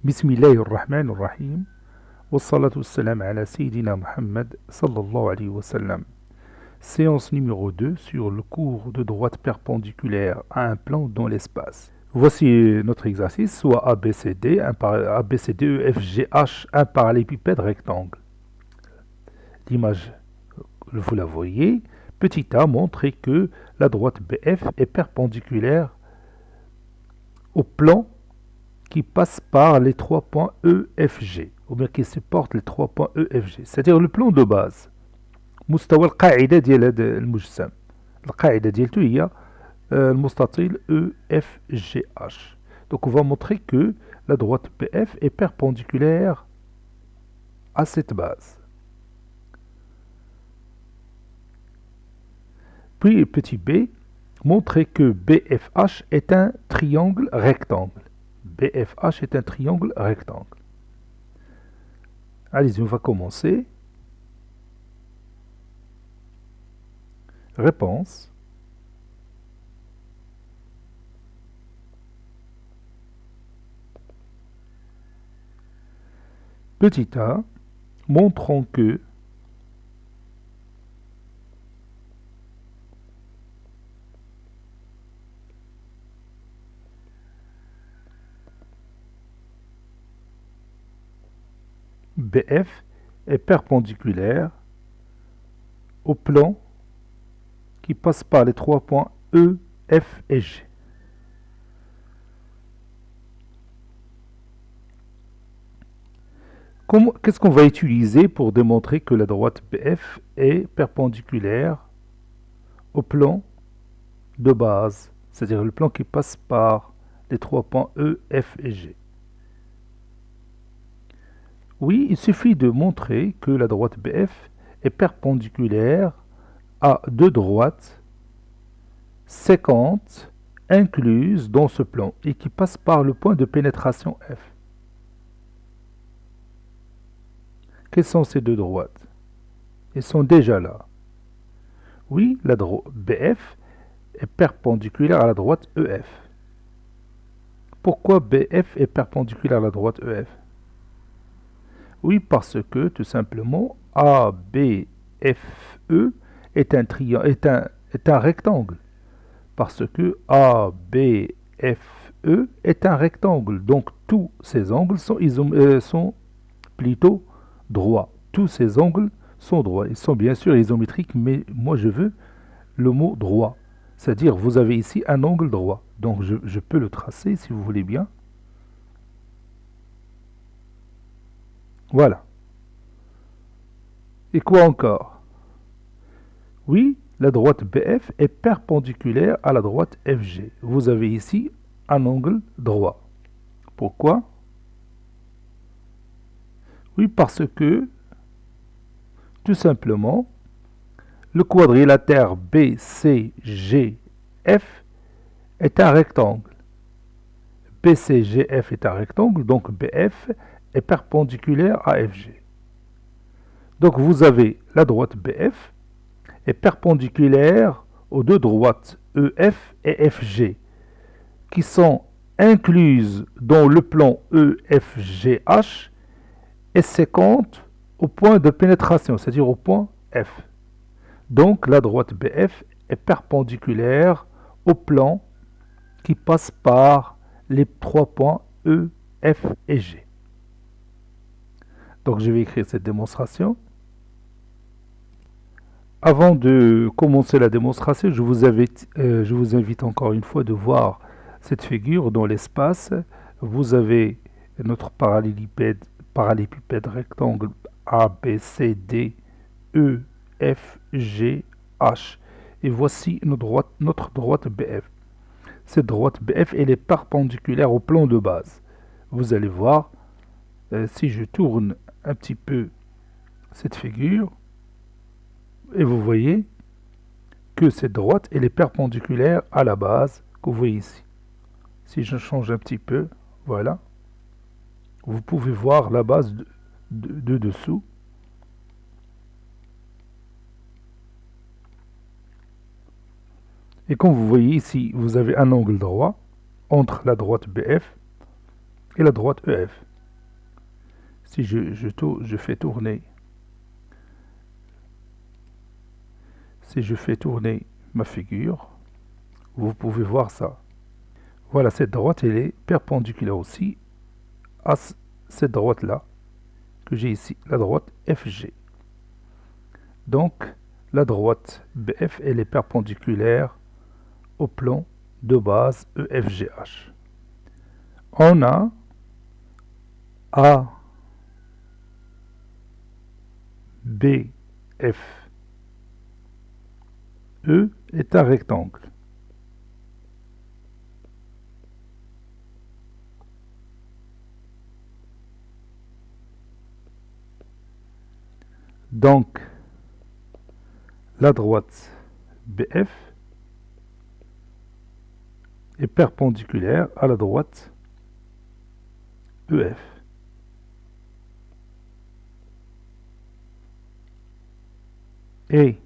Bismillahirrahmanirrahim. Wassalatu wassalam ala Sayyidina Muhammad sallallahu alayhi wa sallam. Séance numéro 2 sur le cours de droite perpendiculaire à un plan dans l'espace. Voici notre exercice, soit ABCD, ABCD, EFGH, un parallélépipède rectangle. L'image, vous la voyez. Petit a montre que la droite BF est perpendiculaire au plan qui passe par les trois points EFG, ou bien qui supporte les trois points EFG, c'est-à-dire le plan de base. مستوى القاعدة ديال هذا المجسم. القاعدة ديالته هي المستطيل EFGH. Donc on va montrer que la droite BF est perpendiculaire à cette base. Puis petit b, montrer que BFH est un triangle rectangle. BFH est un triangle rectangle. Allez-y, on va commencer. Réponse. Petit a, montrons que BF est perpendiculaire au plan qui passe par les trois points E, F et G. Qu'est-ce qu'on va utiliser pour démontrer que la droite BF est perpendiculaire au plan de base, c'est-à-dire le plan qui passe par les trois points E, F et G? Oui, il suffit de montrer que la droite BF est perpendiculaire à deux droites séquentes incluses dans ce plan et qui passent par le point de pénétration F. Quelles sont ces deux droites? Elles sont déjà là. Oui, la droite BF est perpendiculaire à la droite EF. Pourquoi BF est perpendiculaire à la droite EF? Oui, parce que tout simplement ABFE est un rectangle. Parce que ABFE est un rectangle. Donc tous ces angles sont plutôt droits. Tous ces angles sont droits. Ils sont bien sûr isométriques, mais moi je veux le mot droit. C'est-à-dire vous avez ici un angle droit. Donc je peux le tracer si vous voulez bien. Voilà. Et quoi encore? Oui, la droite BF est perpendiculaire à la droite FG. Vous avez ici un angle droit. Pourquoi? Oui, parce que, tout simplement, le quadrilatère BCGF est un rectangle. BCGF est un rectangle, donc BF est perpendiculaire à FG. Donc vous avez la droite BF est perpendiculaire aux deux droites EF et FG qui sont incluses dans le plan EFGH et séquentes au point de pénétration, c'est-à-dire au point F. Donc la droite BF est perpendiculaire au plan qui passe par les trois points E, F et G. Donc je vais écrire cette démonstration. Avant de commencer la démonstration, je vous invite encore une fois de voir cette figure dans l'espace. Vous avez notre parallélépipède rectangle A, B, C, D, E, F, G, H. Et voici notre droite BF. Cette droite BF, elle est perpendiculaire au plan de base. Vous allez voir, si je tourne un petit peu cette figure, et vous voyez que cette droite, elle est perpendiculaire à la base que vous voyez ici. Si je change un petit peu, voilà, vous pouvez voir la base de dessous. Et comme vous voyez ici, vous avez un angle droit entre la droite BF et la droite EF. Si je fais tourner, si je fais tourner ma figure, vous pouvez voir ça. Voilà, cette droite, elle est perpendiculaire aussi à cette droite-là, que j'ai ici, la droite FG. Donc, la droite BF, elle est perpendiculaire au plan de base EFGH. On a A, B, F. E est un rectangle. Donc, la droite BF est perpendiculaire à la droite EF. Et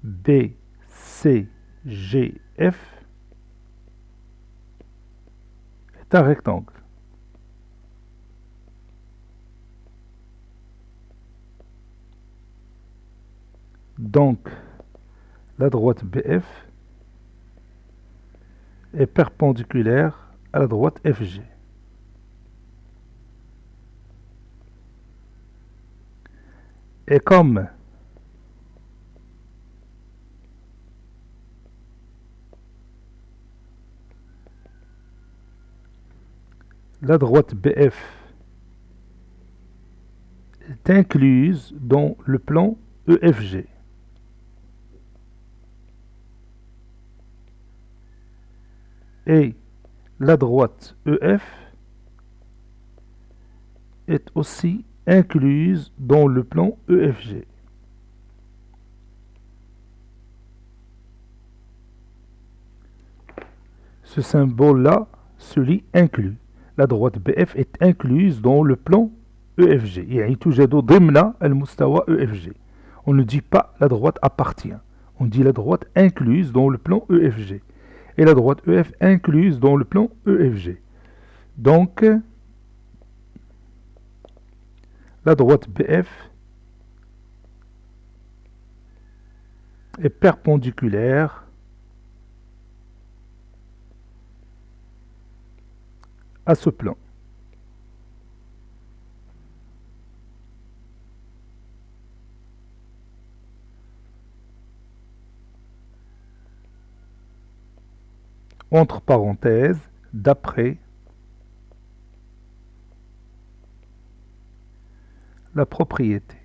B, C, G, F est un rectangle. Donc, la droite BF est perpendiculaire à la droite FG. Et comme la droite BF est incluse dans le plan EFG, et la droite EF est aussi incluse dans le plan EFG. Ce symbole-là se lit inclus. La droite BF est incluse dans le plan EFG. يعني توجد ضمن المستوى EFG. On ne dit pas la droite appartient. On dit la droite incluse dans le plan EFG. Et la droite EF incluse dans le plan EFG. Donc, la droite BF est perpendiculaire à ce plan. Entre parenthèses, d'après la propriété.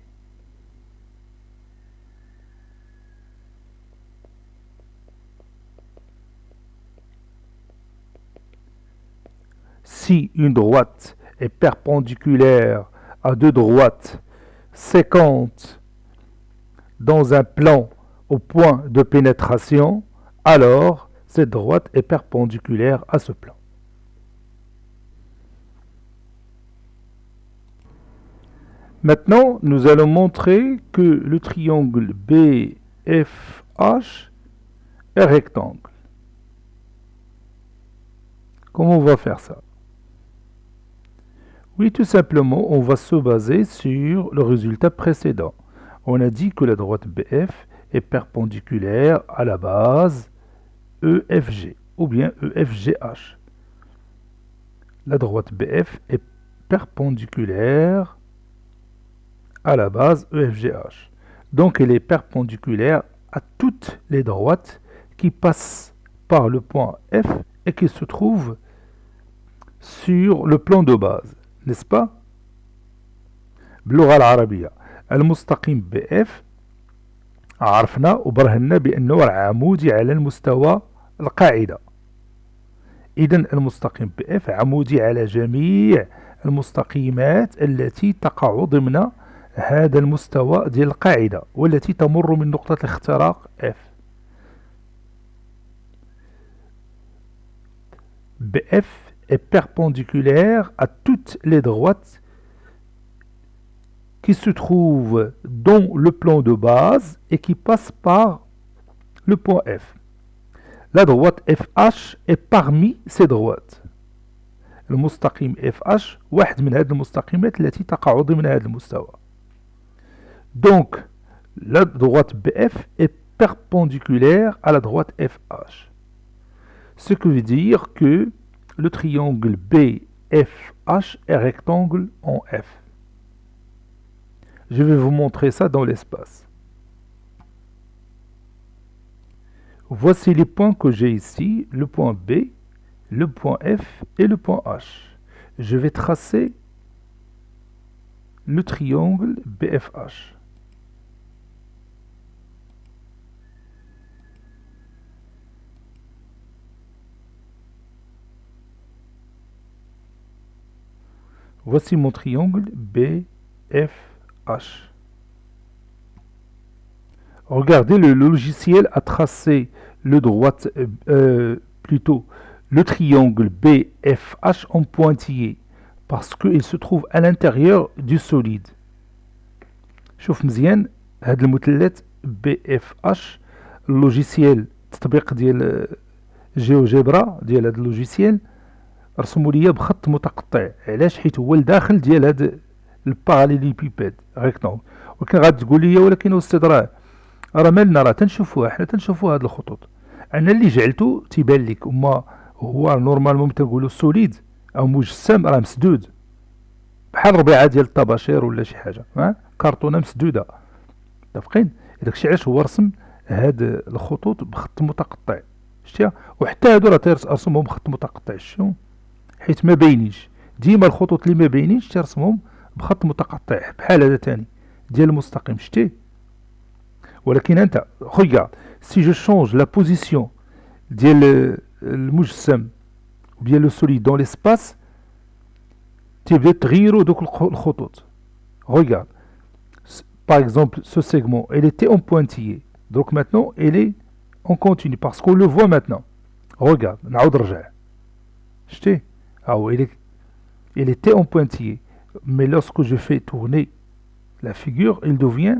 Si une droite est perpendiculaire à deux droites séquentes dans un plan au point de pénétration, alors cette droite est perpendiculaire à ce plan. Maintenant, nous allons montrer que le triangle BFH est rectangle. Comment on va faire ça? Oui, tout simplement, on va se baser sur le résultat précédent. On a dit que la droite BF est perpendiculaire à la base EFG ou bien EFGH. La droite BF est perpendiculaire à la base EFGH. Donc elle est perpendiculaire à toutes les droites qui passent par le point F et qui se trouvent sur le plan de base, n'est-ce pas? باللغة العربية المستقيم BF عرفنا وبرهنا بأنه عمودي على المستوى القاعدة. إذا المستقيم BF عمودي على جميع المستقيمات التي تقع ضمن هذا المستوى ديال القاعدة والتي تمر من نقطة الاختراق F. BF est perpendiculaire à toutes les droites qui se trouvent dans le plan de base et qui passent par le point F. La droite FH est parmi ces droites. المستقيم FH واحد من هذه المستقيمات التي تقع ضمن هذا المستوى. Donc, la droite BF est perpendiculaire à la droite FH. Ce qui veut dire que le triangle BFH est rectangle en F. Je vais vous montrer ça dans l'espace. Voici les points que j'ai ici, le point B, le point F et le point H. Je vais tracer le triangle BFH. Voici mon triangle BFH. Regardez, le logiciel a tracé le triangle BFH en pointillé parce qu'il se trouve à l'intérieur du solide. شوف مزيان هاد المثلث BFH اللوجيسيال التطبيق ديال جيوجيبرا ديال هاد اللوجيسيال رسموا ليا بخط متقطع. علاش؟ حيت هو الداخل ديال هاد الباراليليبيبيد ريكتونغ. ولكن غادي تقول لي ولكن استاذ راه مالنا، راه تنشوفوها حنا، تنشوفوا هاد الخطوط. انا اللي جعلته تيبان لك، اما هو نورمالمون تنقولوا سوليد او مجسم راه مسدود بحال ربيعه ديال الطباشير ولا شي حاجه، كرتونه مسدوده. متفقين؟ داكشي علاش هو رسم هاد الخطوط بخط متقطع. شتيها؟ وحتى هادو راه ترسمهم بخط متقطع. شنو؟ حيت ما باينينش. ديما الخطوط اللي ما باينينش ترسمهم بخط متقطع بحال هذا تاني ديال المستقيم. شتي؟ ولكن انت regarde si je change la position ديال المجسم وبيان لو سوليد دون ليسباس تيبدا تغيروا دوك الخطوط. regarde par exemple ce segment il était en pointillé, donc maintenant il est en continu parce qu'on le voit maintenant. regarde نعاود نرجع. شتي؟ il était en pointillé, mais lorsque je fais tourner la figure il devient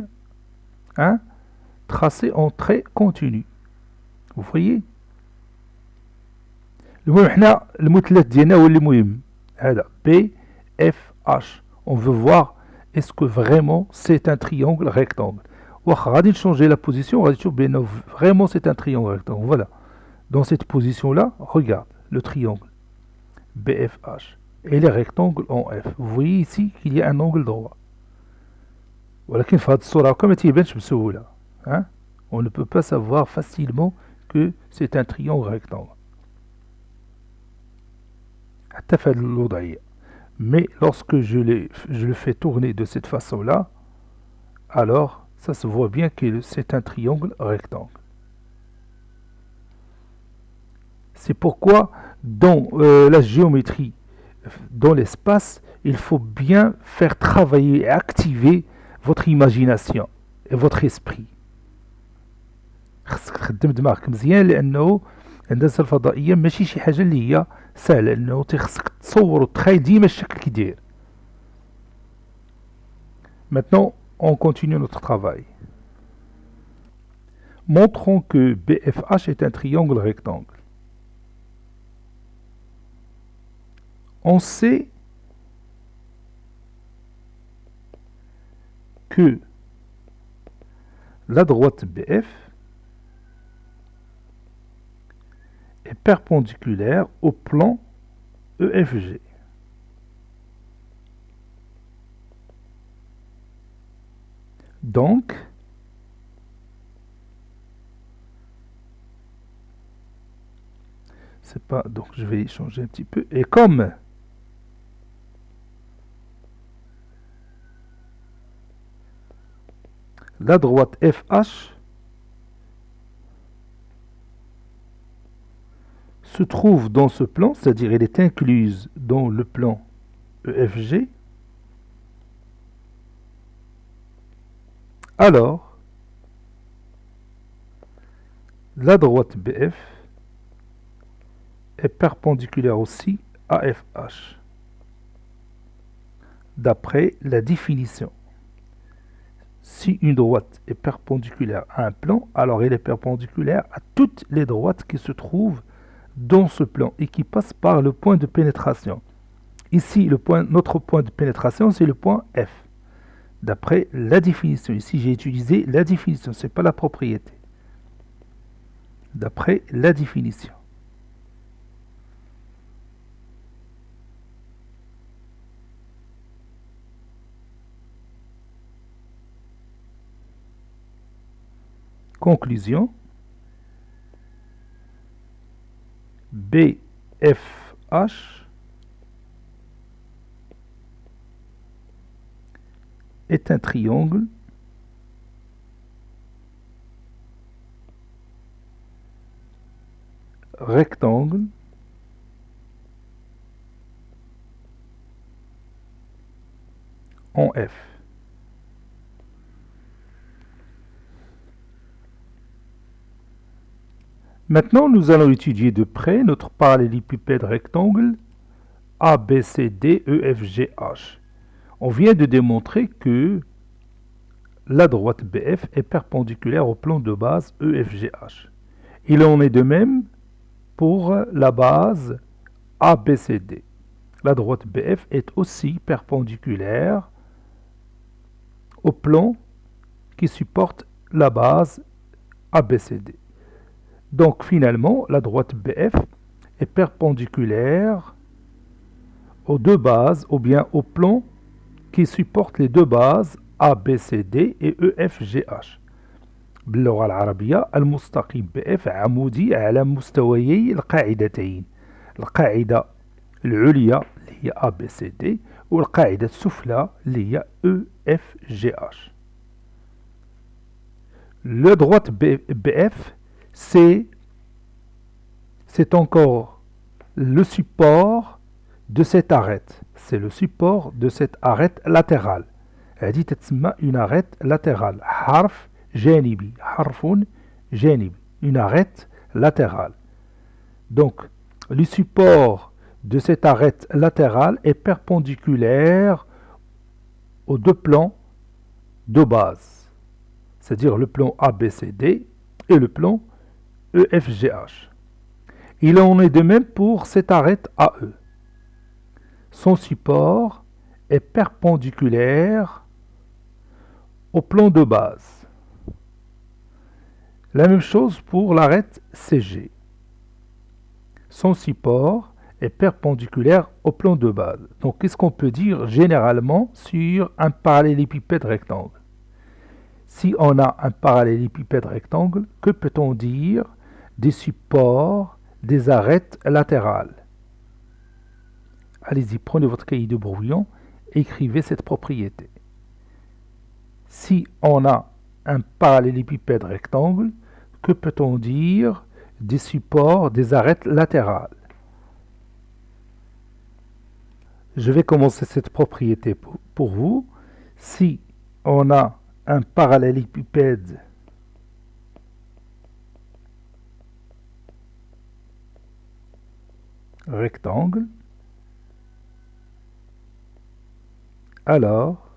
tracé en trait continu. Vous voyez? المهم حنا المثلث ديالنا هو اللي مهم، هذا BFH. On veut voir est-ce que vraiment c'est un triangle rectangle. واخا غادي نشونجي la position, غادي تشوف بأنه vraiment c'est un triangle rectangle. Voilà. Dans cette position-là, regarde le triangle BFH et les rectangles en F. Vous voyez ici qu'il y a un angle droit. ولكن في هذه الصورة هكا ما تيبانش بسهولة. On ne peut pas savoir facilement que c'est un triangle rectangle. حتى في هذه الوضعية. Mais lorsque je le fais tourner de cette façon-là, alors ça se voit bien que c'est un triangle rectangle. C'est pourquoi dans la géométrie, dans l'espace, il faut bien faire travailler et activer votre imagination et votre esprit. خصك تخدم دماغك مزيان، لانه الهندسه الفضائيه ماشي شي حاجه اللي هي سهله، لانه خصك تصور وتخيل ديما الشكل كي داير. Maintenant, on continue notre travail. Montrons que BFH est un triangle rectangle. On sait que la droite BF est perpendiculaire au plan EFG. Donc, c'est pas, donc je vais y changer un petit peu. Et comme la droite FH se trouve dans ce plan, c'est-à-dire elle est incluse dans le plan EFG, alors la droite BF est perpendiculaire aussi à FH, d'après la définition. Si une droite est perpendiculaire à un plan, alors elle est perpendiculaire à toutes les droites qui se trouvent dans ce plan et qui passent par le point de pénétration. Ici, notre point de pénétration, c'est le point F. D'après la définition. Ici, j'ai utilisé la définition, ce n'est pas la propriété. D'après la définition. Conclusion. BFH est un triangle rectangle en F. Maintenant, nous allons étudier de près notre parallélépipède rectangle ABCDEFGH. On vient de démontrer que la droite BF est perpendiculaire au plan de base EFGH. Il en est de même pour la base ABCD. La droite BF est aussi perpendiculaire au plan qui supporte la base ABCD. Donc finalement, la droite BF est perpendiculaire aux deux bases, ou bien au plan qui supporte les deux bases ABCD et EFGH. باللغة العربية المستقيم BF عمودي على مستويي القاعدتين. القاعدة العليا اللي هي ABCD والقاعدة السفلى اللي هي EFGH. La droite BF, c'est encore le support de cette arête. C'est le support de cette arête latérale. هذه تتسمى une arête latérale. حرف جانبي. حرف جانبي. Une arête latérale. Donc, le support de cette arête latérale est perpendiculaire aux deux plans de base. C'est-à-dire le plan ABCD et le plan EFGH. Il en est de même pour cette arête AE. Son support est perpendiculaire au plan de base. La même chose pour l'arête CG. Son support est perpendiculaire au plan de base. Donc, qu'est-ce qu'on peut dire généralement sur un parallélépipède rectangle? Si on a un parallélépipède rectangle, que peut-on dire des supports des arêtes latérales? Allez-y, prenez votre cahier de brouillon et écrivez cette propriété. Si on a un parallélépipède rectangle, que peut-on dire des supports des arêtes latérales? Je vais commencer cette propriété pour vous. Si on a un parallélépipède rectangle, alors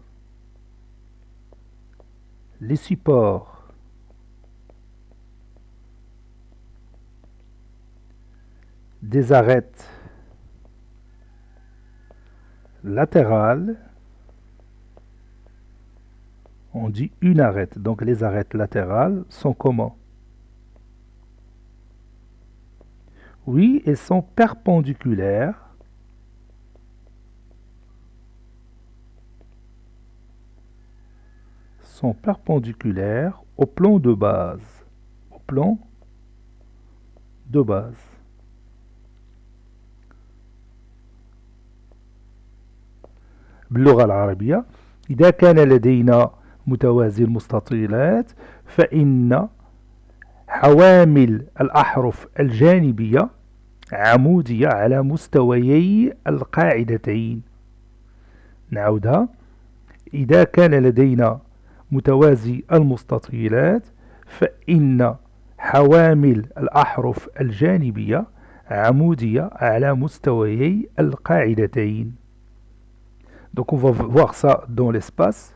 les supports des arêtes latérales, on dit une arête, donc les arêtes latérales sont comment? Oui, elles sont perpendiculaires au plan de base. Au plan de base. باللغة العربية إذا كان لدينا متوازي المستطيلات فإن حوامل الأحرف الجانبية عمودية على مستويي القاعدتين. نعودها. إذا كان لدينا متوازي المستطيلات فإن حوامل الأحرف الجانبية عمودية على مستويي القاعدتين. Donc on va voir ça dans l'espace.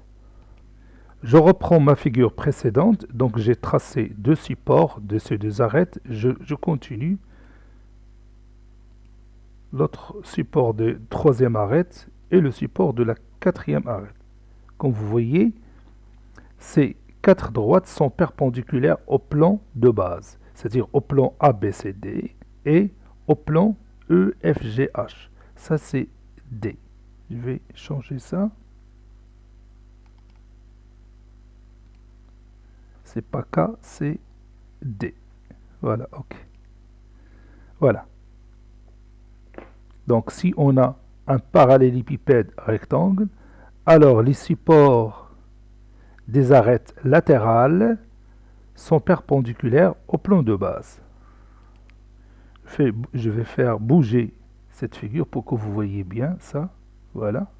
Je reprends ma figure précédente. Donc j'ai tracé deux supports de ces deux arêtes. Je continue. l'autre support de troisième arête et le support de la quatrième arête. Comme vous voyez, ces quatre droites sont perpendiculaires au plan de base, c'est-à-dire au plan ABCD et au plan EFGH. Ça, c'est D. Je vais changer ça. C'est pas K, c'est D. Voilà, ok. Voilà. Donc, si on a un parallélépipède rectangle, alors les supports des arêtes latérales sont perpendiculaires au plan de base. Je vais faire bouger cette figure pour que vous voyez bien ça. Voilà.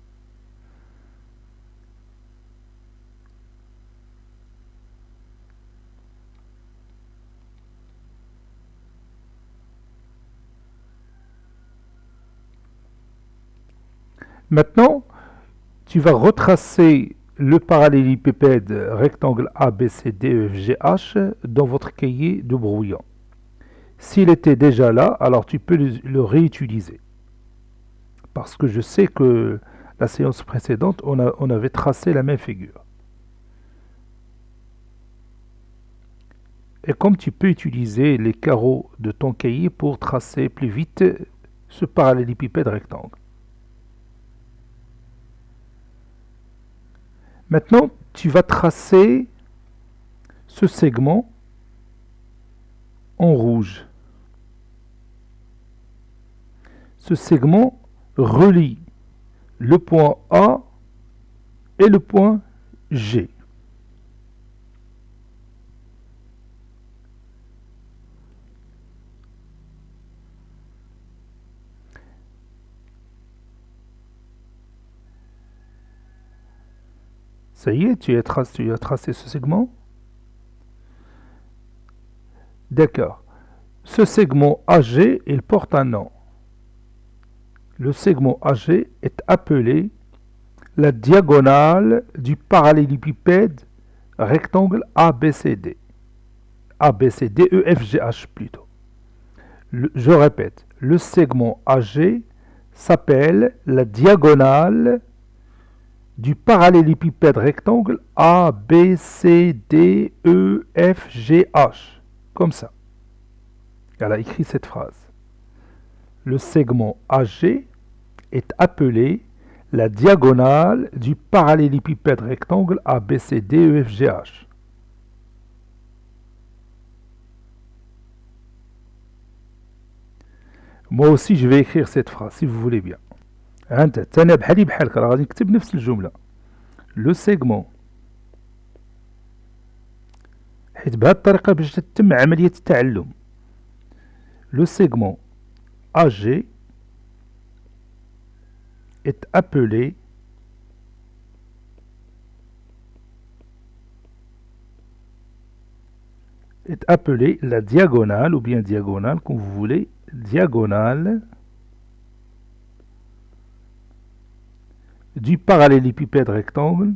Maintenant, tu vas retracer le parallélépipède rectangle ABCDEFGH dans votre cahier de brouillon. S'il était déjà là, alors tu peux le réutiliser. Parce que je sais que la séance précédente, on avait tracé la même figure. Et comme tu peux utiliser les carreaux de ton cahier pour tracer plus vite ce parallélépipède rectangle. Maintenant, tu vas tracer ce segment en rouge. Ce segment relie le point A et le point G. Ça y est, tu as tracé ce segment. D'accord. Ce segment AG, il porte un nom. Le segment AG est appelé la diagonale du parallélépipède rectangle ABCD. ABCDEFGH plutôt. Je répète, le segment AG s'appelle la diagonale du parallélépipède rectangle ABCDEFGH. Comme ça. Elle a écrit cette phrase. Le segment AG est appelé la diagonale du parallélépipède rectangle ABCDEFGH. Moi aussi, je vais écrire cette phrase, si vous voulez bien. Le segment. Le segment AG est appelé la diagonale, ou bien diagonale, comme vous voulez, diagonale du parallélépipède rectangle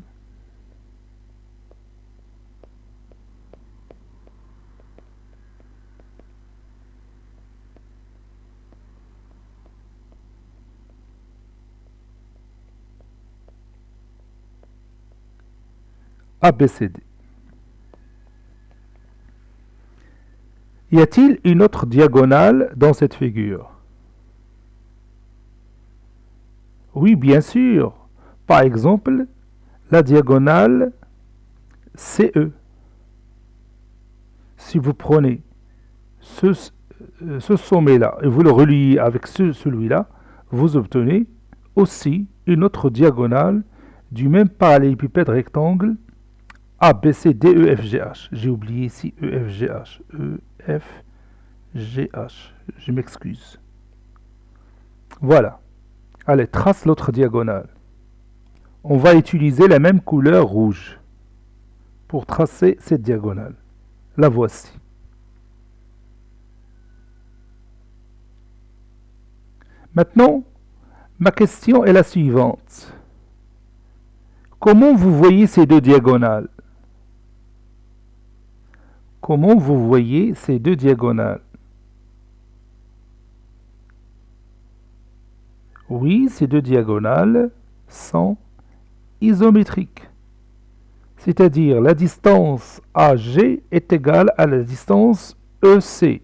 ABCD. Y a-t-il une autre diagonale dans cette figure? Oui, bien sûr. Par exemple, la diagonale CE. Si vous prenez ce sommet-là et vous le reliez avec celui-là, vous obtenez aussi une autre diagonale du même parallélépipède rectangle ABCDEFGH. J'ai oublié ici EFGH. EFGH. Je m'excuse. Voilà. Allez, trace l'autre diagonale. On va utiliser la même couleur rouge pour tracer cette diagonale. La voici. Maintenant, ma question est la suivante. Comment vous voyez ces deux diagonales? Comment vous voyez ces deux diagonales? Oui, ces deux diagonales sont isométriques. C'est-à-dire la distance AG est égale à la distance EC.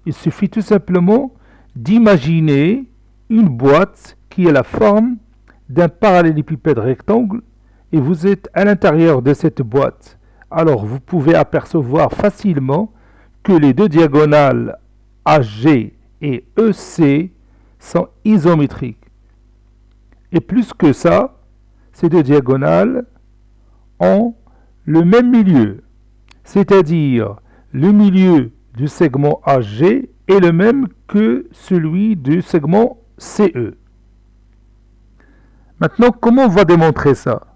Il suffit tout simplement d'imaginer une boîte qui a la forme d'un parallélépipède rectangle et vous êtes à l'intérieur de cette boîte. Alors vous pouvez apercevoir facilement que les deux diagonales AG et EC sont isométriques. Et plus que ça, ces deux diagonales ont le même milieu, c'est-à-dire le milieu du segment AG est le même que celui du segment CE. Maintenant, comment on va démontrer ça?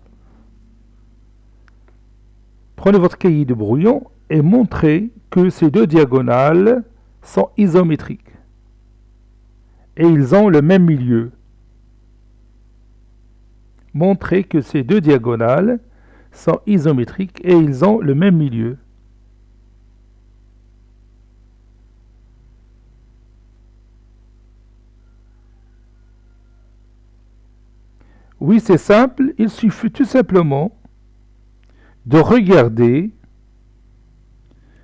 Prenez votre cahier de brouillon et montrez que ces deux diagonales sont isométriques. Et ils ont le même milieu. Montrez que ces deux diagonales sont isométriques et ils ont le même milieu. Oui, c'est simple, il suffit tout simplement de regarder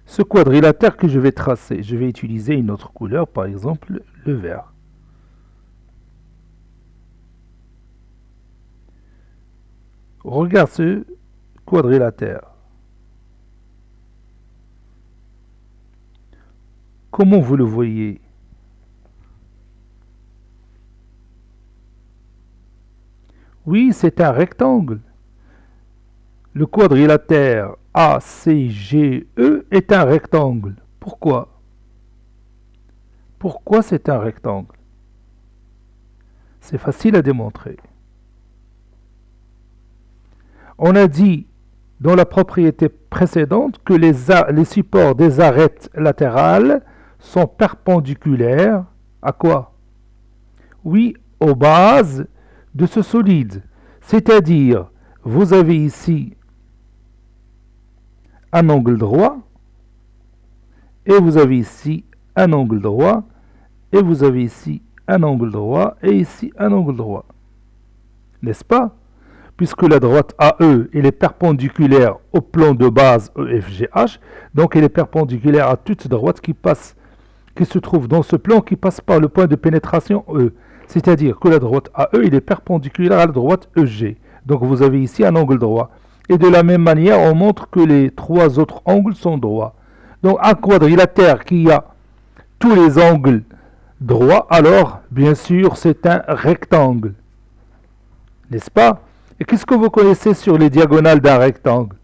ce quadrilatère que je vais tracer. Je vais utiliser une autre couleur, par exemple le vert. Regarde ce quadrilatère. Comment vous le voyez? Oui, c'est un rectangle. Le quadrilatère ACGE est un rectangle. Pourquoi? Pourquoi c'est un rectangle? C'est facile à démontrer. On a dit dans la propriété précédente que les supports des arêtes latérales sont perpendiculaires à quoi? Oui, aux bases de ce solide. C'est-à-dire, vous avez ici un angle droit, et vous avez ici un angle droit, et vous avez ici un angle droit, et ici un angle droit. N'est-ce pas? Puisque la droite AE elle est perpendiculaire au plan de base EFGH, donc elle est perpendiculaire à toute droite qui se trouve dans ce plan qui passe par le point de pénétration E. C'est-à-dire que la droite AE elle est perpendiculaire à la droite EG. Donc vous avez ici un angle droit. Et de la même manière, on montre que les trois autres angles sont droits. Donc un quadrilatère qui a tous les angles droits, alors bien sûr c'est un rectangle. N'est-ce pas? Et qu'est-ce que vous connaissez sur les diagonales d'un rectangle?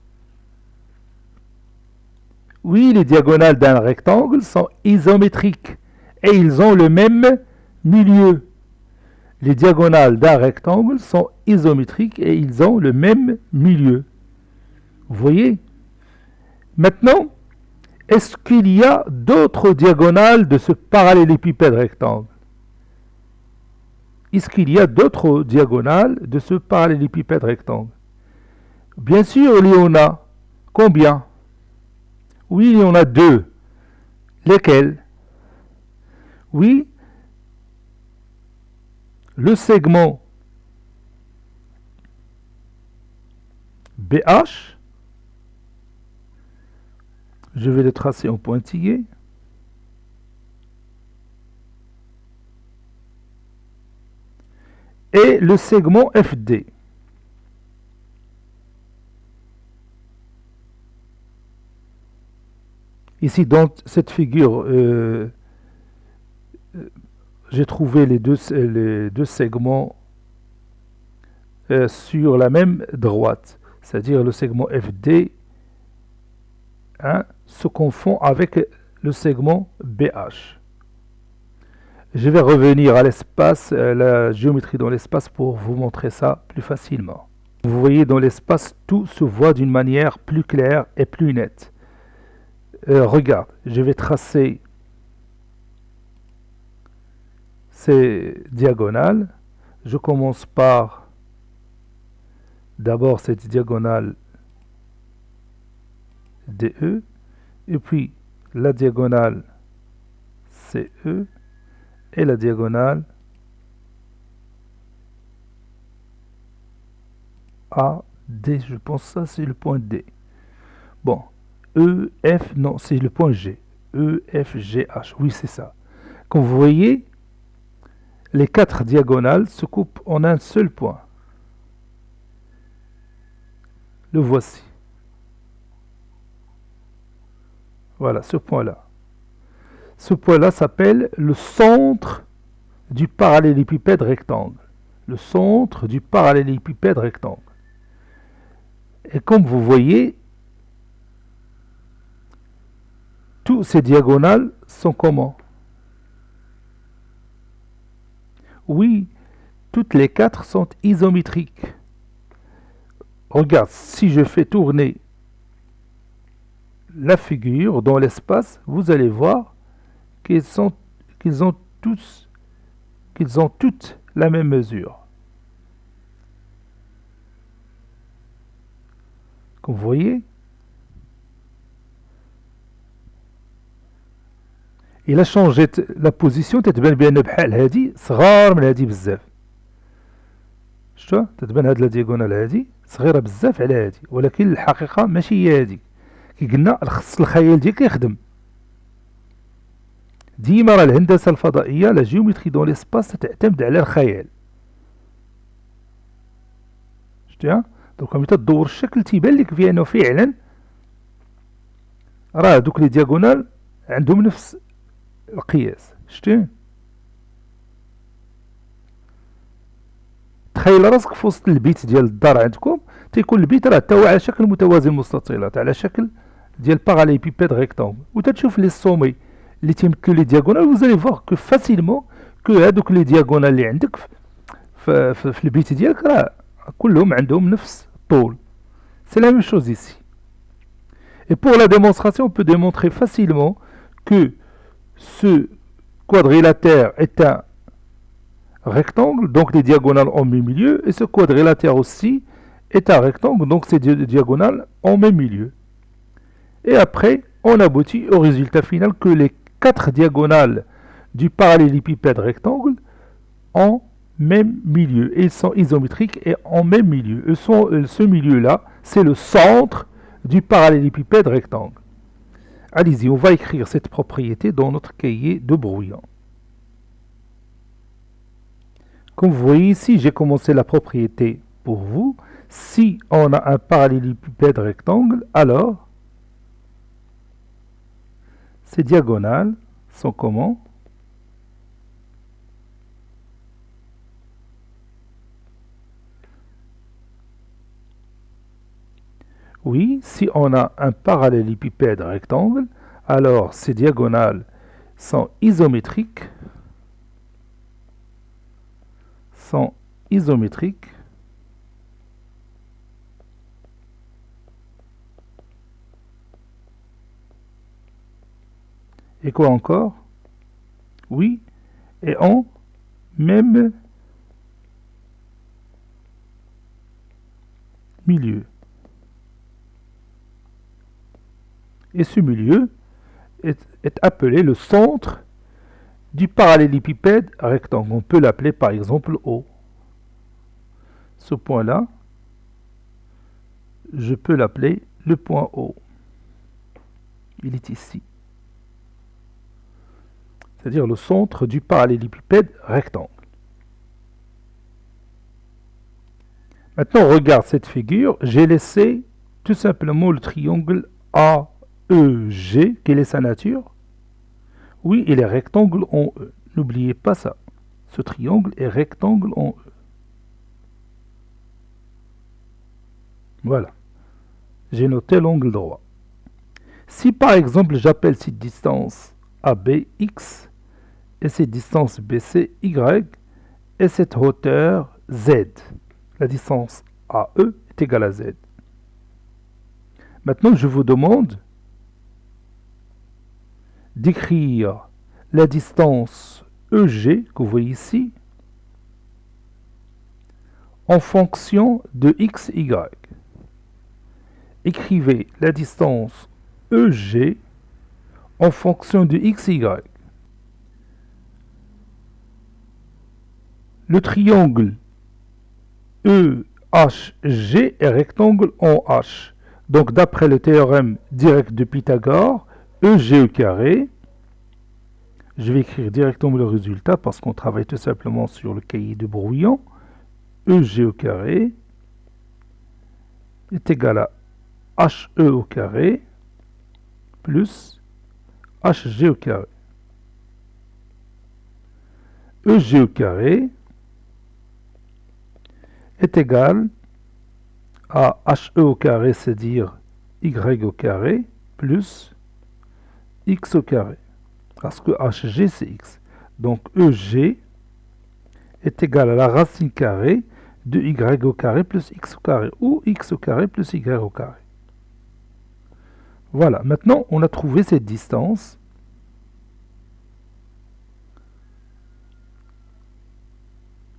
Oui, les diagonales d'un rectangle sont isométriques et ils ont le même milieu. Les diagonales d'un rectangle sont isométriques et ils ont le même milieu. Vous voyez? Maintenant, est-ce qu'il y a d'autres diagonales de ce parallélépipède rectangle? Est-ce qu'il y a d'autres diagonales de ce parallélépipède rectangle? Bien sûr, il y en a. Combien? Oui, il y en a deux. Lesquelles? Oui, le segment BH, je vais le tracer en pointillé, et le segment FD. Ici, dans cette figure, j'ai trouvé les deux segments sur la même droite. C'est-à-dire le segment FD se confond avec le segment BH. Je vais revenir à l'espace, la géométrie dans l'espace pour vous montrer ça plus facilement. Vous voyez, dans l'espace, tout se voit d'une manière plus claire et plus nette. Regarde, je vais tracer ces diagonales. Je commence par d'abord cette diagonale DE, et puis la diagonale CE, et la diagonale A, D, je pense que ça c'est le point D. Bon, E, F, non, c'est le point G. E, F, G, H, oui c'est ça. Comme vous voyez, les 4 diagonales se coupent en un seul point. Le voici. Voilà, ce point-là. Ce point-là s'appelle le centre du parallélépipède rectangle. Le centre du parallélépipède rectangle. Et comme vous voyez, tous ces diagonales sont comment? Oui, toutes les 4 sont isométriques. Regarde, si je fais tourner la figure dans l'espace, vous allez voir qu'ils ont toutes la même mesure. Comme vous voyez, il a changé la position. تتبان بأن بحال هذه صغار من هذه بزاف. شفتوا تتبان هذه الدياغونال هذه صغيره بزاف على هذه، ولكن الحقيقه ماشي هي هذه. كي قلنا خص الخيال ديالك يخدم. ديما راه الهندسه الفضائيه لا جيومتري دون ليسباس تعتمد على الخيال. شفتيها؟ دونك ملي تدور الشكل تيبان لك فيه انه فعلا راه دوك لي دياغونال عندهم نفس القياس. شتي؟ تخيل راسك في وسط البيت ديال الدار عندكم، تيكون البيت راه حتى هو على شكل متوازي المستطيلات، على شكل ديال باراليبيبيد ريكتونغل، وتتشوف لي سومي اللي تيمثلوا لي دياغونال، وزالي فوغ كو فاسيلمون كو هادوك لي دياغونال اللي عندك في البيت ديالك راه كلهم عندهم نفس الطول. C'est la même chose ici. Et pour la démonstration, on peut démontrer facilement que ce quadrilatère est un rectangle, donc les diagonales en même milieu, et ce quadrilatère aussi est un rectangle, donc ces diagonales en même milieu. Et après, on aboutit au résultat final que les 4 diagonales du parallélépipède rectangle en même milieu. Et ils sont isométriques et en même milieu. Ce milieu-là, c'est le centre du parallélépipède rectangle. Allez-y, on va écrire cette propriété dans notre cahier de brouillon. Comme vous voyez ici, j'ai commencé la propriété pour vous. Si on a un parallélépipède rectangle, alors ces diagonales sont comment? Oui, si on a un parallélépipède rectangle, alors ces diagonales sont isométriques. Et quoi encore? Oui, et en même milieu. Et ce milieu est appelé le centre du parallélépipède rectangle. On peut l'appeler par exemple O. Ce point-là, je peux l'appeler le point O. Il est ici. C'est-à-dire le centre du parallélépipède rectangle. Maintenant, regarde cette figure. J'ai laissé tout simplement le triangle AEG. Quelle est sa nature? Oui, il est rectangle en E. N'oubliez pas ça. Ce triangle est rectangle en E. Voilà. J'ai noté l'angle droit. Si par exemple j'appelle cette distance AB X et cette distance BC Y et cette hauteur Z, la distance AE est égale à Z. Maintenant, je vous demande d'écrire la distance EG que vous voyez ici en fonction de X, Y. Écrivez la distance EG en fonction de X, Y. Le triangle HG est rectangle en H. Donc d'après le théorème direct de Pythagore, EG au carré, je vais écrire directement le résultat parce qu'on travaille tout simplement sur le cahier de Brouillon, EG au carré est égal à HE au carré plus HG au carré. EG au carré est égal à HE au carré, c'est-à-dire Y au carré, plus X au carré. Parce que HG, c'est X. Donc EG est égal à la racine carrée de Y au carré plus X au carré, ou X au carré plus Y au carré. Voilà, maintenant on a trouvé cette distance.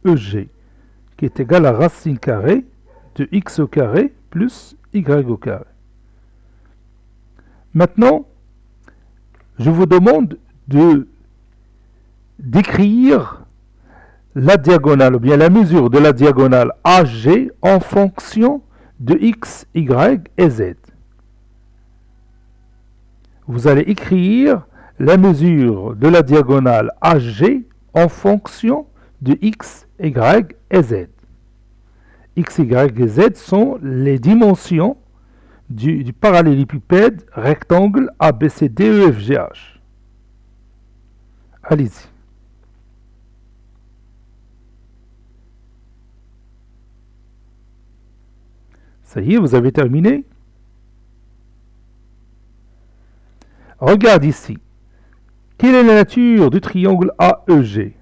EG, qui est égal à racine carrée de X au carré plus Y au carré. Maintenant, je vous demande d'écrire la diagonale, ou bien la mesure de la diagonale AG en fonction de X, Y et Z. Vous allez écrire la mesure de la diagonale AG en fonction de X, Y et Z. X, Y et Z sont les dimensions du parallélépipède rectangle ABCDEFGH. Allez-y. Ça y est, vous avez terminé? Regarde ici. Quelle est la nature du triangle AEG?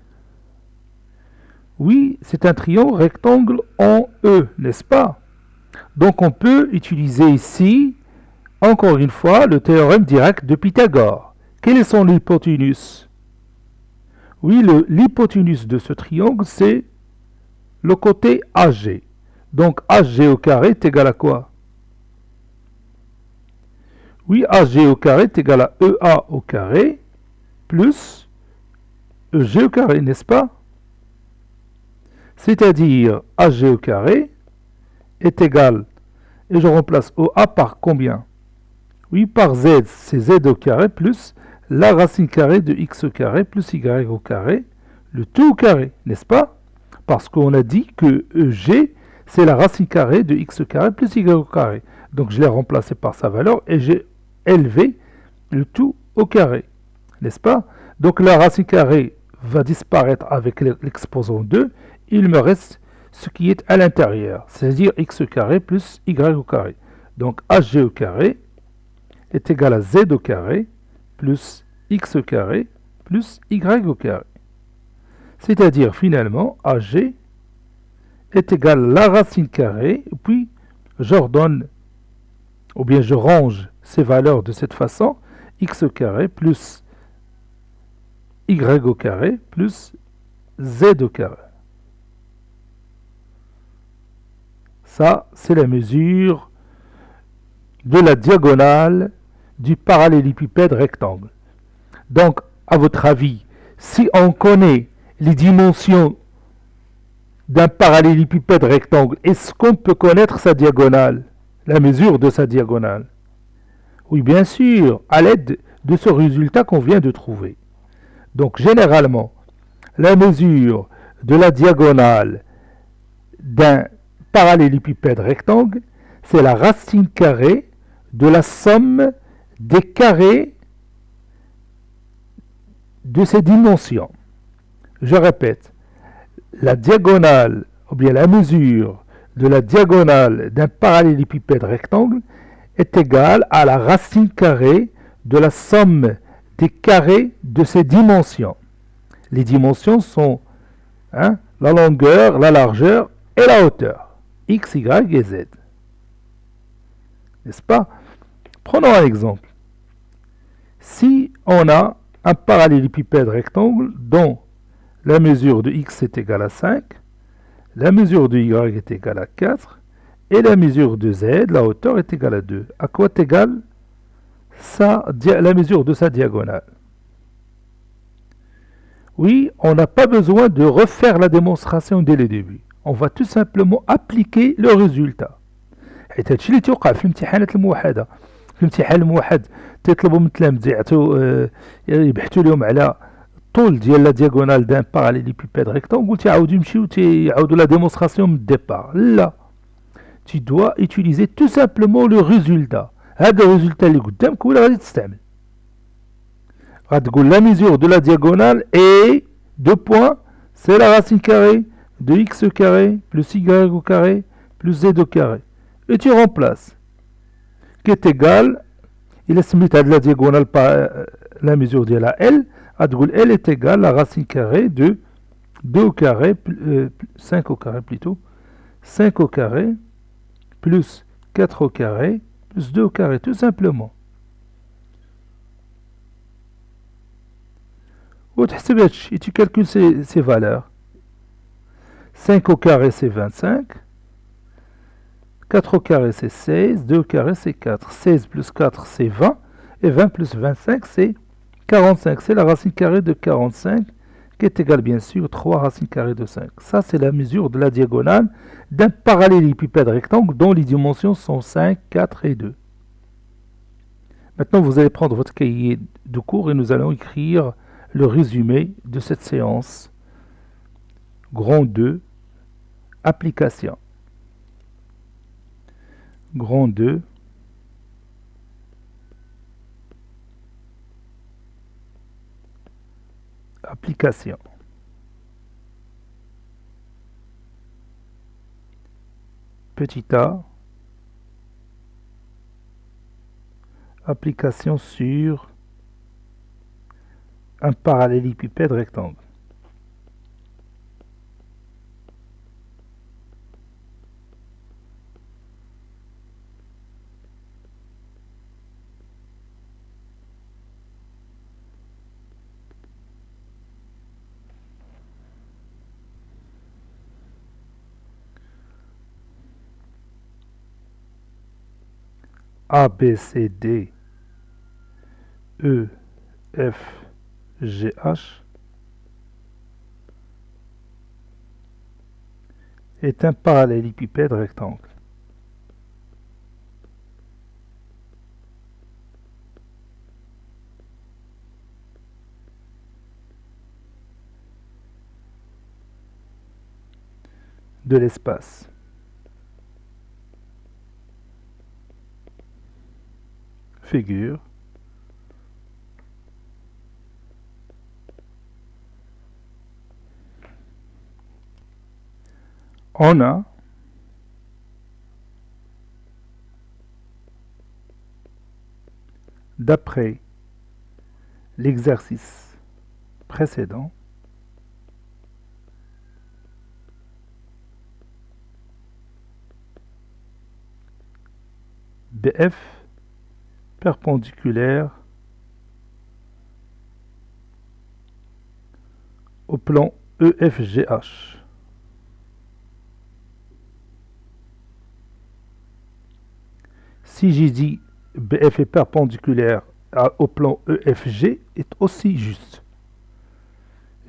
Oui, c'est un triangle rectangle en E, n'est-ce pas? Donc on peut utiliser ici, encore une fois, le théorème direct de Pythagore. Quelle est son hypoténuse? Oui, l'hypoténuse de ce triangle, c'est le côté AG. Donc AG au carré est égal à quoi? Oui, AG au carré est égal à EA au carré plus EG au carré, n'est-ce pas? C'est-à-dire AG au carré est égal, et je remplace OA par combien? Oui, par Z, c'est Z au carré plus la racine carrée de X au carré plus Y au carré, le tout au carré, n'est-ce pas? Parce qu'on a dit que EG, c'est la racine carrée de X au carré plus Y au carré. Donc je l'ai remplacé par sa valeur et j'ai élevé le tout au carré, n'est-ce pas? Donc la racine carrée va disparaître avec l'exposant 2, il me reste ce qui est à l'intérieur, c'est-à-dire X au carré plus Y au carré. Donc HG au carré est égal à Z au carré plus X au carré plus Y au carré. C'est-à-dire finalement AG est égal à la racine carrée, puis j'ordonne, ou bien je range ces valeurs de cette façon, X au carré plus Y au carré plus Z au carré. Ça, c'est la mesure de la diagonale du parallélépipède rectangle. Donc, à votre avis, si on connaît les dimensions d'un parallélépipède rectangle, est-ce qu'on peut connaître sa diagonale, la mesure de sa diagonale? Oui, bien sûr, à l'aide de ce résultat qu'on vient de trouver. Donc, généralement, la mesure de la diagonale d'un parallélépipède rectangle, c'est la racine carrée de la somme des carrés de ces dimensions. Je répète, la diagonale, ou bien la mesure de la diagonale d'un parallélépipède rectangle est égale à la racine carrée de la somme des carrés de ces dimensions. Les dimensions sont la longueur, la largeur et la hauteur, X, Y et Z. N'est-ce pas? Prenons un exemple. Si on a un parallélépipède rectangle dont la mesure de X est égale à 5, la mesure de Y est égale à 4, et la mesure de Z, la hauteur, est égale à 2. À quoi est égale la mesure de sa diagonale? Oui, on n'a pas besoin de refaire la démonstration dès le début. On va tout simplement appliquer le résultat. حيت هادشي اللي توقع في الامتحانات الموحدة. في الامتحان الموحد تيطلبوا من التلاميذ يبحثوا لهم على الطول ديال لا دياغونال دان باراليليبيبيد ريكتانغول تيعاودوا يمشيو تيعاودوا لا ديمونستراسيون من الديبار. لا، tu dois utiliser tout simplement le résultat. هذا الريزولتا اللي قدامك هو اللي غادي تستعمل. غتقول la mesure de la diagonale est 2 points, c'est la racine carrée de x carré plus y au carré plus z au carré. Et tu remplaces. Qui est égal, il est سميت هاد la diagonale par la mesure ديالها L, غتقول L est égale la racine carrée de 2 au carré, 5 au carré plutôt, 5 au carré plus 4 au carré plus 2 au carré, tout simplement. وتحسب هادشي et tu calcules ces valeurs. 5 au carré c'est 25, 4 au carré c'est 16, 2 au carré c'est 4, 16 plus 4 c'est 20, et 20 plus 25 c'est 45, c'est la racine carrée de 45 qui est égale bien sûr 3 racines carrées de 5. Ça c'est la mesure de la diagonale d'un parallélépipède rectangle dont les dimensions sont 5, 4 et 2. Maintenant vous allez prendre votre cahier de cours et nous allons écrire le résumé de cette séance. Grand 2, application. Grand 2, application. Petit a, application sur un parallélépipède rectangle. A, B, C, D, E, F, G, H est un parallélépipède rectangle. De l'espace. Figure. On a d'après l'exercice précédent BF perpendiculaire au plan EFGH. Si j'ai dit BF est perpendiculaire au plan EFG est aussi juste.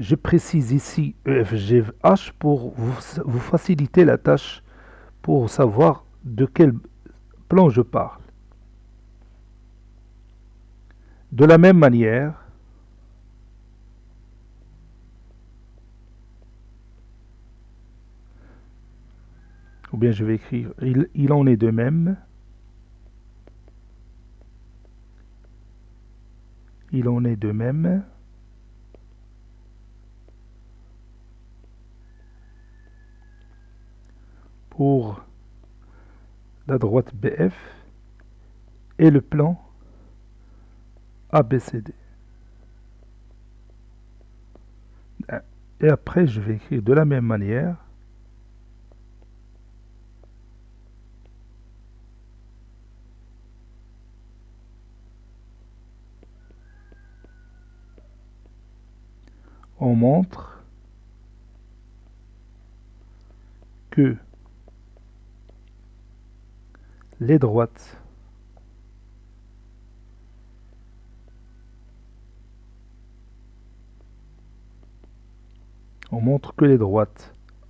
Je précise ici EFGH pour vous faciliter la tâche pour savoir de quel plan je parle. De la même manière, ou bien je vais écrire il en est de même. Il en est de même pour la droite BF et le plan ABCD. Et après, je vais écrire de la même manière on montre que les droites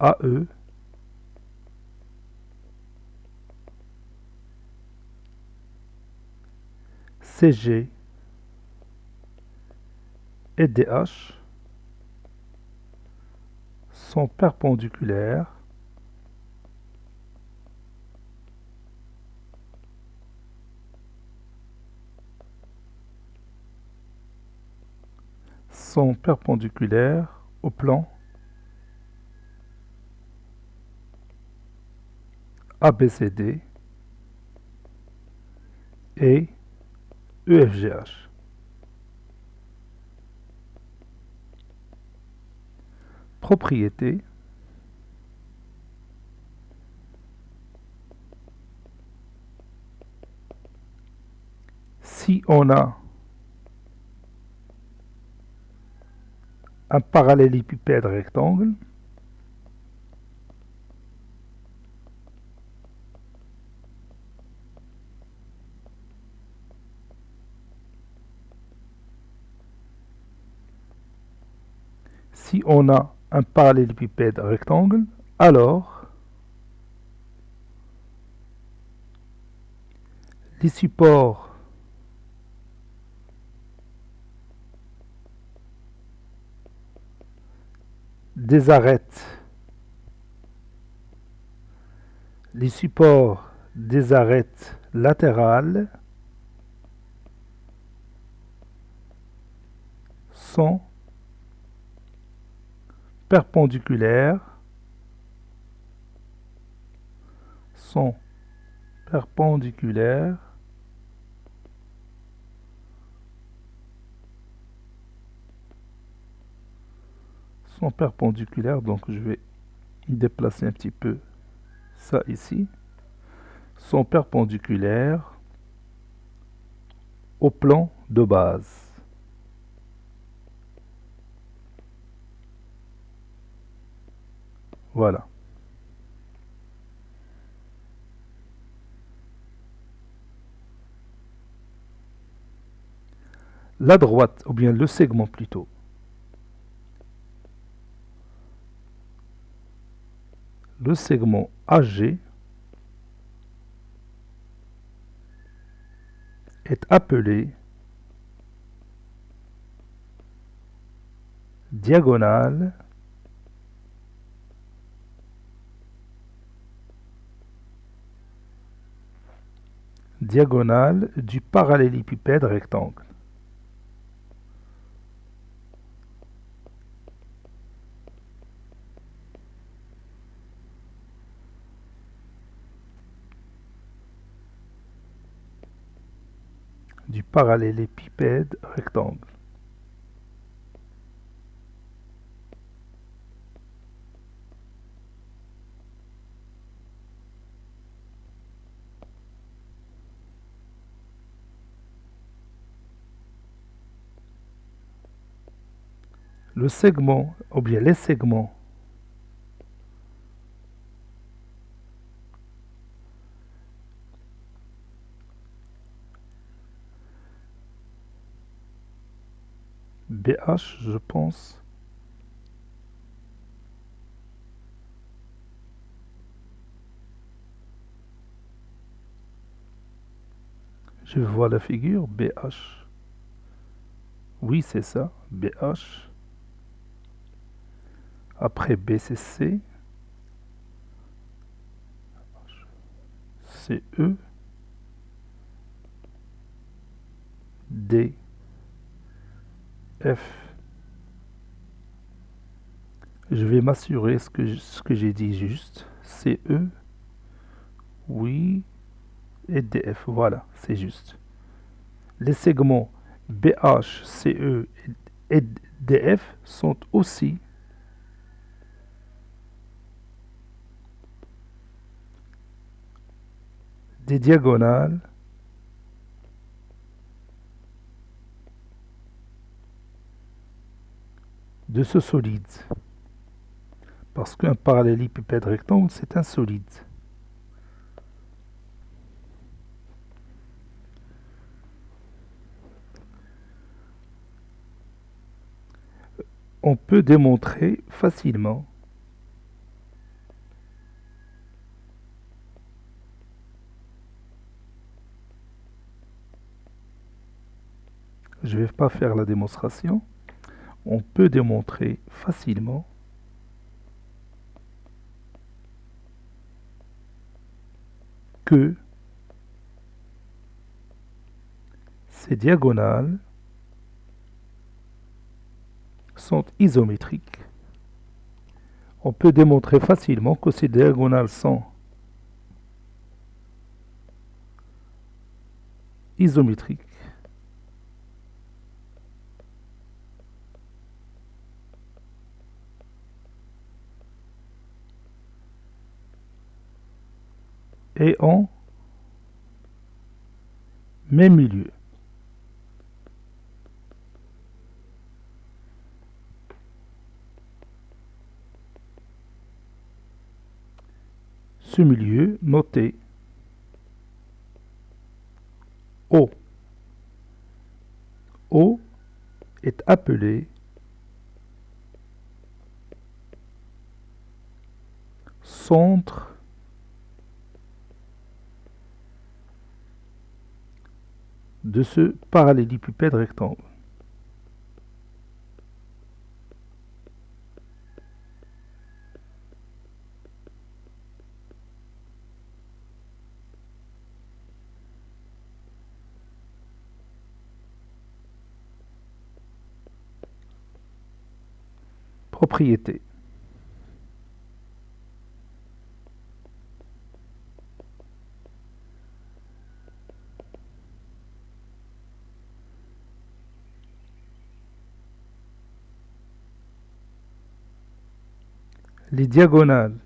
AE CG et DH sont perpendiculaires au plan ABCD et EFGH. Propriété. Si on a un parallélépipède rectangle, alors les supports des arêtes latérales sont perpendiculaires donc je vais déplacer un petit peu ça ici, sont perpendiculaires au plan de base. Voilà. La droite, ou bien le segment plutôt, le segment AG est appelé diagonale du parallélépipède rectangle. Le segment, ou bien les segments BH, je pense, je vois la figure BH. Oui, c'est ça, BH. Après BCC, CE, D, F. Je vais m'assurer ce que j'ai dit juste. CE, oui, et DF. Voilà, c'est juste. Les segments BH, CE et DF sont aussi des diagonales de ce solide. Parce qu'un parallélépipède rectangle, c'est un solide. On peut démontrer facilement je ne vais pas faire la démonstration. On peut démontrer facilement que ces diagonales sont isométriques. On peut démontrer facilement que ces diagonales sont isométriques. Et en même milieu. Ce milieu, noté O. O est appelé centre de ce parallélépipède rectangle. Propriété. Les diagonales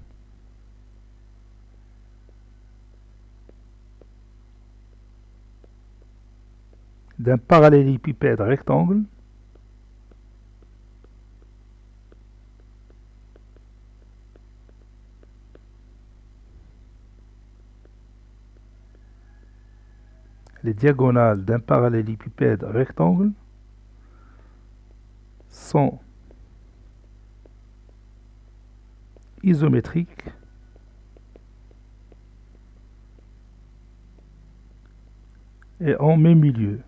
d'un parallélépipède rectangle sont isométriques et en même milieu.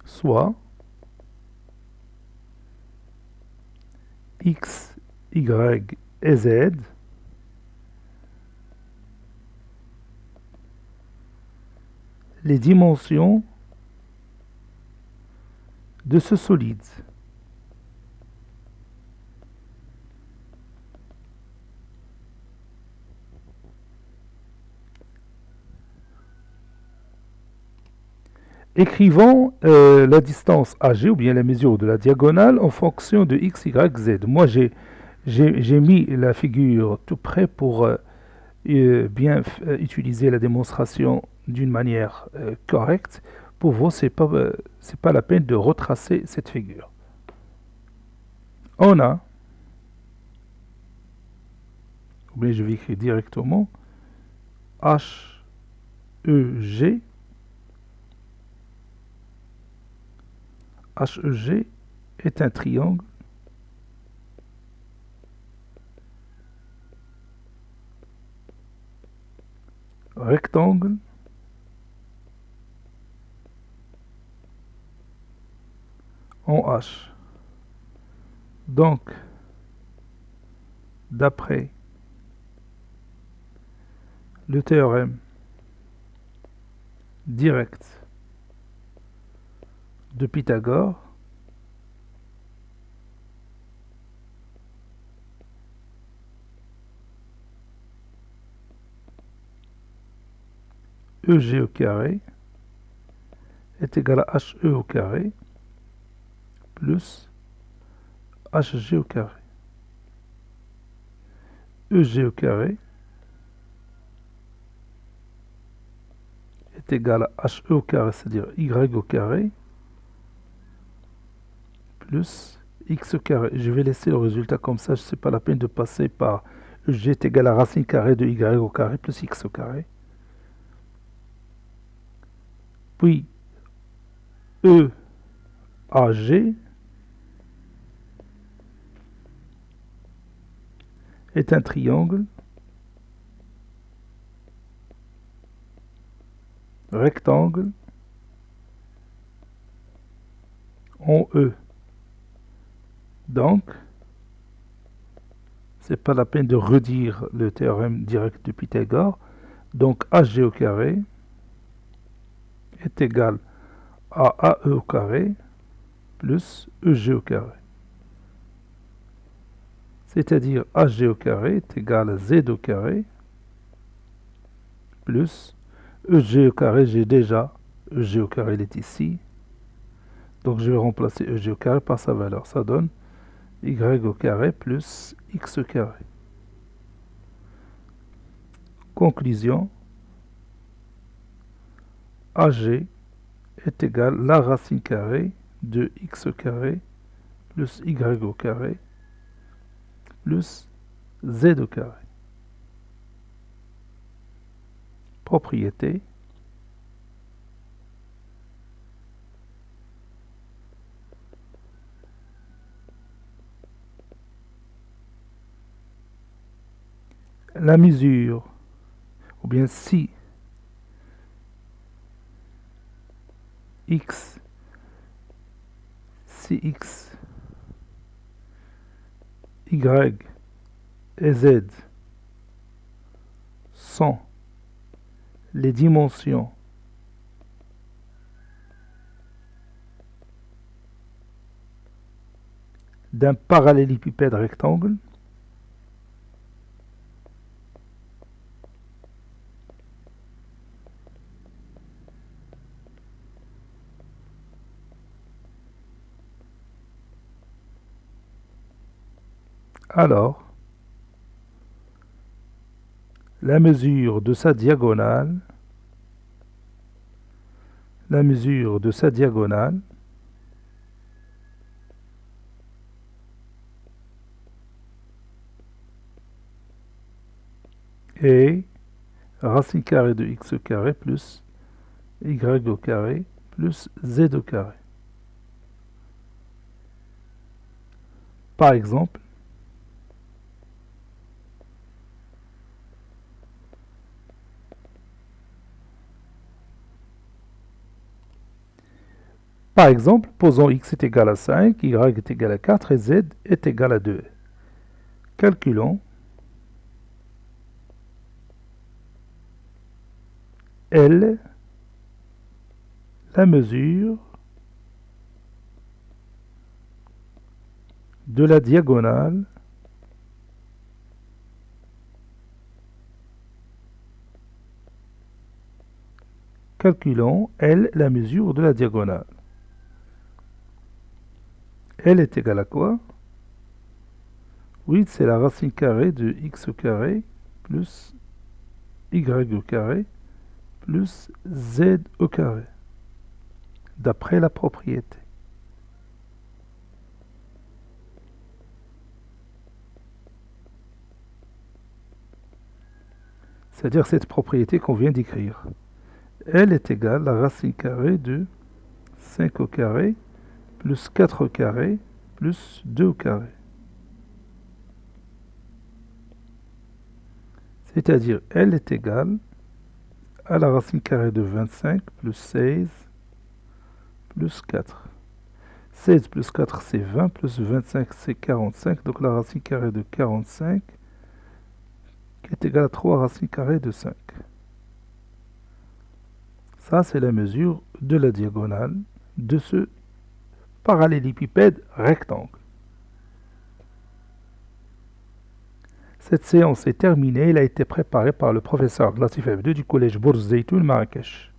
Soit X, Y et Z les dimensions de ce solide. Écrivons la distance AG ou bien la mesure de la diagonale en fonction de X, Y, Z. Moi, j'ai mis la figure tout près pour bien utiliser la démonstration d'une manière correcte. Pour vous, c'est pas la peine de retracer cette figure. On a, ou bien je vais écrire directement, HEG. HEG est un triangle rectangle en H. Donc, d'après le théorème direct de Pythagore, EG au carré est égal à HE au carré plus HG au carré. EG au carré est égal à HE au carré, c'est-à-dire Y au carré plus X au carré. Je vais laisser le résultat comme ça, je ne sais pas la peine de passer par EG est égal à racine carrée de Y au carré plus X au carré. Puis E AG est un triangle rectangle en E. Donc, c'est pas la peine de redire le théorème direct de Pythagore. Donc, HG au carré est égal à AE au carré plus EG au carré. C'est-à-dire HG au carré est égal à Z au carré plus EG au carré, j'ai déjà EG au carré, il est ici. Donc je vais remplacer EG au carré par sa valeur. Ça donne Y au carré plus X au carré. Conclusion, AG est égal à la racine carrée de X au carré plus Y au carré plus Z au carré. Propriété. La mesure, ou bien si X Y et Z sont les dimensions d'un parallélépipède rectangle, alors la mesure de sa diagonale est racine carrée de X au carré plus Y au carré plus Z au carré. Par exemple, posons X est égal à 5, Y est égal à 4 et Z est égal à 2. Calculons L, la mesure de la diagonale Calculons L, la mesure de la diagonale. L est égal à quoi? Oui, c'est la racine carrée de X au carré plus Y au carré plus Z au carré, d'après la propriété. C'est-à-dire cette propriété qu'on vient d'écrire. L est égal à la racine carrée de 5 au carré plus 4 au carré plus 2 au carré. C'est-à-dire L est égal à la racine carrée de 25 plus 16 plus 4. 16 plus 4 c'est 20 plus 25 c'est 45. Donc la racine carrée de 45 qui est égale à 3 racines carrées de 5. Ça c'est la mesure de la diagonale de ce parallélépipède rectangle. Cette séance est terminée. Elle a été préparée par le professeur Latif Abdou du collège Bourz Zeytoun Marrakech.